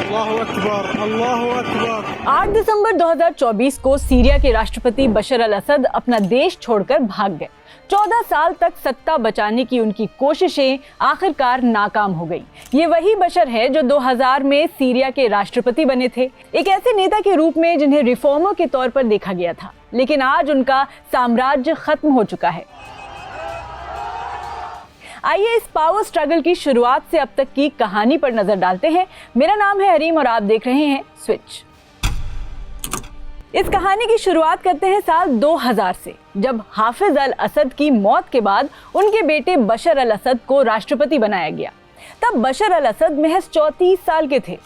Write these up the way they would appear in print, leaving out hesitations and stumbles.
अल्लाहु अकबर, अल्लाहु अकबर। 8 दिसंबर 2024 को सीरिया के राष्ट्रपति बशर अल असद अपना देश छोड़कर भाग गए। 14 साल तक सत्ता बचाने की उनकी कोशिशें आखिरकार नाकाम हो गई। ये वही बशर है जो 2000 में सीरिया के राष्ट्रपति बने थे, एक ऐसे नेता के रूप में जिन्हें रिफॉर्मर के तौर पर देखा गया था। लेकिन आज उनका साम्राज्य खत्म हो चुका है। आइए इस पावर स्ट्रगल की शुरुआत से अब तक की कहानी पर नजर डालते हैं। मेरा नाम है हरीम और आप देख रहे हैं स्विच। इस कहानी की शुरुआत करते हैं साल 2000 से, जब हाफिज अल असद की मौत के बाद उनके बेटे बशर अल असद को राष्ट्रपति बनाया गया। तब बशर अल असद महज 34 साल के थे,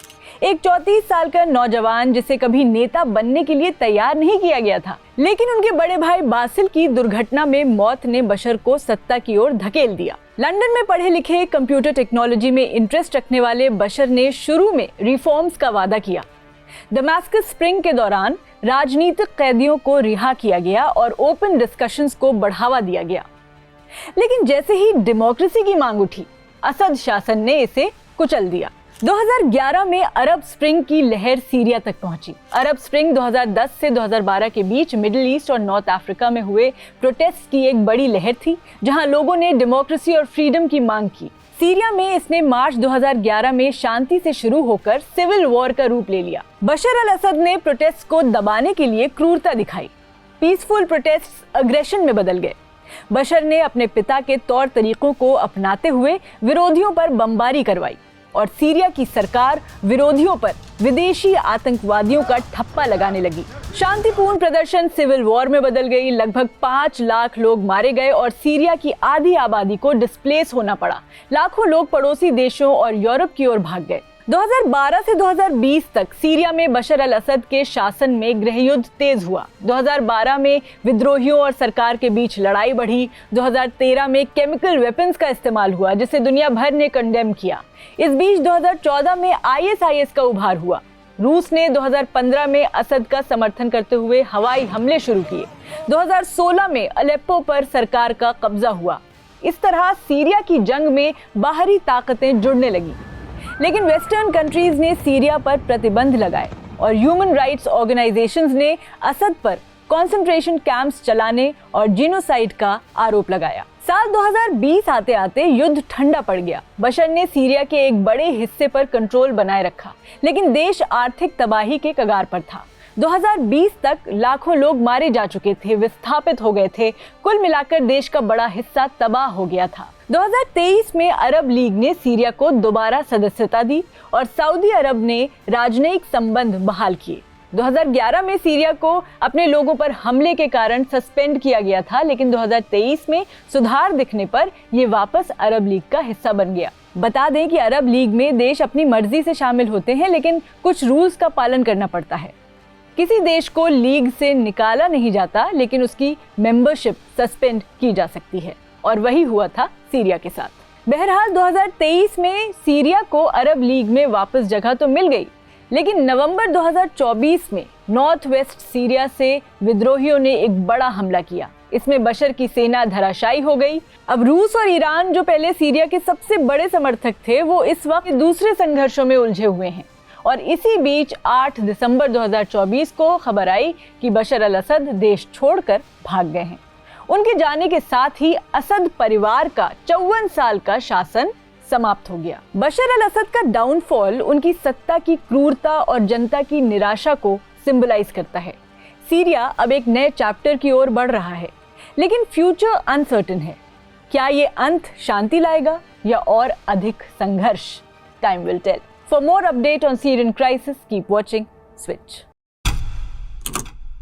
एक 34 साल का नौजवान जिसे कभी नेता बनने के लिए तैयार नहीं किया गया था। लेकिन उनके बड़े भाई बासिल की दुर्घटना में मौत ने बशर को सत्ता की ओर धकेल दिया। लंदन में पढ़े लिखे, कंप्यूटर टेक्नोलॉजी में इंटरेस्ट रखने वाले बशर ने शुरू में रिफॉर्म्स का वादा किया। दमास्कस स्प्रिंग के दौरान राजनीतिक कैदियों को रिहा किया गया और ओपन डिस्कशंस को बढ़ावा दिया गया। लेकिन जैसे ही डेमोक्रेसी की मांग उठी, असद शासन ने इसे कुचल दिया। 2011 में अरब स्प्रिंग की लहर सीरिया तक पहुंची। अरब स्प्रिंग 2010 से 2012 के बीच मिडिल ईस्ट और नॉर्थ अफ्रीका में हुए प्रोटेस्ट की एक बड़ी लहर थी, जहां लोगों ने डेमोक्रेसी और फ्रीडम की मांग की। सीरिया में इसने मार्च 2011 में शांति से शुरू होकर सिविल वॉर का रूप ले लिया। बशर अल असद ने प्रोटेस्ट को दबाने के लिए क्रूरता दिखाई। पीसफुल प्रोटेस्ट अग्रेशन में बदल गए। बशर ने अपने पिता के तौर तरीकों को अपनाते हुए विरोधियों पर बमबारी करवाई और सीरिया की सरकार विरोधियों पर विदेशी आतंकवादियों का ठप्पा लगाने लगी। शांतिपूर्ण प्रदर्शन सिविल वॉर में बदल गई। लगभग 5 लाख लोग मारे गए और सीरिया की आधी आबादी को डिस्प्लेस होना पड़ा। लाखों लोग पड़ोसी देशों और यूरोप की ओर भाग गए। 2012 से 2020 तक सीरिया में बशर अल असद के शासन में गृहयुद्ध तेज हुआ। 2012 में विद्रोहियों और सरकार के बीच लड़ाई बढ़ी। 2013 में केमिकल वेपन्स का इस्तेमाल हुआ, जिसे दुनिया भर ने कंडेम किया। इस बीच 2014 में ISIS का उभार हुआ। रूस ने 2015 में असद का समर्थन करते हुए हवाई हमले शुरू किए। 2016 में अलेप्पो पर सरकार का कब्जा हुआ। इस तरह सीरिया की जंग में बाहरी ताकतें जुड़ने लगी। लेकिन वेस्टर्न कंट्रीज ने सीरिया पर प्रतिबंध लगाए और ह्यूमन राइट्स ऑर्गेनाइजेशंस ने असद पर कंसंट्रेशन कैंप्स चलाने और जीनोसाइड का आरोप लगाया। साल 2020 आते आते युद्ध ठंडा पड़ गया। बशर ने सीरिया के एक बड़े हिस्से पर कंट्रोल बनाए रखा, लेकिन देश आर्थिक तबाही के कगार पर था। 2020 तक लाखों लोग मारे जा चुके थे, विस्थापित हो गए थे। कुल मिलाकर देश का बड़ा हिस्सा तबाह हो गया था। 2023 में अरब लीग ने सीरिया को दोबारा सदस्यता दी और सऊदी अरब ने राजनयिक संबंध बहाल किए। 2011 में सीरिया को अपने लोगों पर हमले के कारण सस्पेंड किया गया था, लेकिन 2023 में सुधार दिखने पर ये वापस अरब लीग का हिस्सा बन गया। बता दें कि अरब लीग में देश अपनी मर्जी से शामिल होते हैं, लेकिन कुछ रूल्स का पालन करना पड़ता है। किसी देश को लीग से निकाला नहीं जाता, लेकिन उसकी मेंबरशिप सस्पेंड की जा सकती है, और वही हुआ था सीरिया के साथ। बहरहाल 2023 में सीरिया को अरब लीग में वापस जगह तो मिल गई, लेकिन नवंबर 2024 में नॉर्थ वेस्ट सीरिया से विद्रोहियों ने एक बड़ा हमला किया। इसमें बशर की सेना धराशायी हो गई। अब रूस और ईरान, जो पहले सीरिया के सबसे बड़े समर्थक थे, वो इस वक्त दूसरे संघर्षों में उलझे हुए हैं। और इसी बीच 8 दिसंबर 2024 को खबर आई कि बशर अल असद देश छोड़कर भाग गए हैं। उनके जाने के साथ ही असद परिवार का 54 साल का शासन समाप्त हो गया। बशर अल असद का डाउनफॉल उनकी सत्ता की क्रूरता और जनता की निराशा को सिंबलाइज करता है। सीरिया अब एक नए चैप्टर की ओर बढ़ रहा है, लेकिन फ्यूचर अनसर्टेन है। क्या ये अंत शांति लाएगा या और अधिक संघर्ष? Time will tell. For more update on Syrian crisis, keep watching Switch.